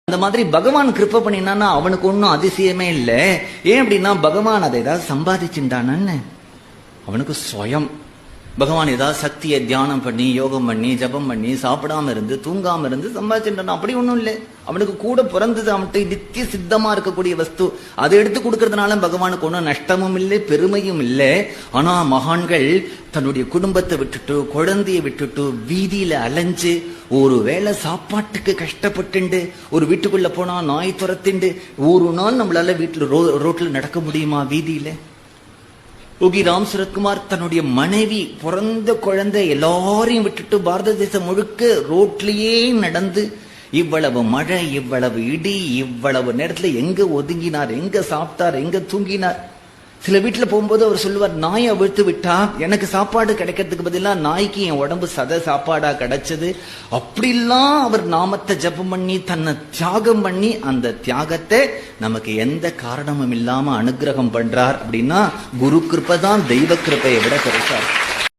அந்த மாதிரி பகவான் கிருப்பை பண்ணினா அவனுக்கு ஒன்றும் அதிசயமே இல்லை. ஏன் அப்படின்னா பகவான் அதை ஏதாவது சம்பாதிச்சுட்டானு அவனுக்கு சுயம். பகவான் ஏதாவது சக்தியை தியானம் பண்ணி யோகம் பண்ணி ஜபம் பண்ணி சாப்பிடாம இருந்து தூங்காம இருந்து சம்பாதிச்சுட்டான் அப்படி ஒன்றும் இல்லை. அவனுக்கு கூட பிறந்தது அவன்கிட்ட நித்திய சித்தமா இருக்கக்கூடிய வஸ்து. அதை எடுத்து கொடுக்கறதுனால பகவானுக்கு ஒன்றும் நஷ்டமும் இல்லை பெருமையும் இல்லை. ஆனா மகான்கள் தன்னுடைய குடும்பத்தை விட்டுட்டு குழந்தைய விட்டுட்டு வீதியில அலைஞ்சு ஒரு வேளை சாப்பாட்டுக்கு கஷ்டப்பட்டு ஒரு வீட்டுக்குள்ள போனா நாய் துரத்திண்டு ஒரு நாள் நம்மளால வீட்டுல ரோட்ல நடக்க முடியுமா வீதியில? யோகி ராம் சரத்குமார் தன்னுடைய மனைவி பிறந்த குழந்தை எல்லாரையும் விட்டுட்டு பாரத தேசம் முழுக்க ரோட்லயே நடந்து இவ்வளவு மழை இவ்வளவு இடி இவ்வளவு நேரத்துல எங்க ஒதுங்கினார், எங்க சாப்பிட்டார், எங்க தூங்கினார். சில வீட்டுல போகும்போது அவர் சொல்லுவார், நாயை அவிழ்த்து விட்டா எனக்கு சாப்பாடு கிடைக்கிறதுக்கு பதிலா நாய்க்கு என் உடம்பு சத சாப்பாடா கிடைச்சது. அப்படிலாம் அவர் நாமத்தை ஜபம் பண்ணி தன்னை தியாகம் பண்ணி அந்த தியாகத்தை நமக்கு எந்த காரணமும் இல்லாம அனுகிரகம் பண்றார். அப்படின்னா குரு கிருப்பை தான் தெய்வ கிருப்பையை விட பெருசார்.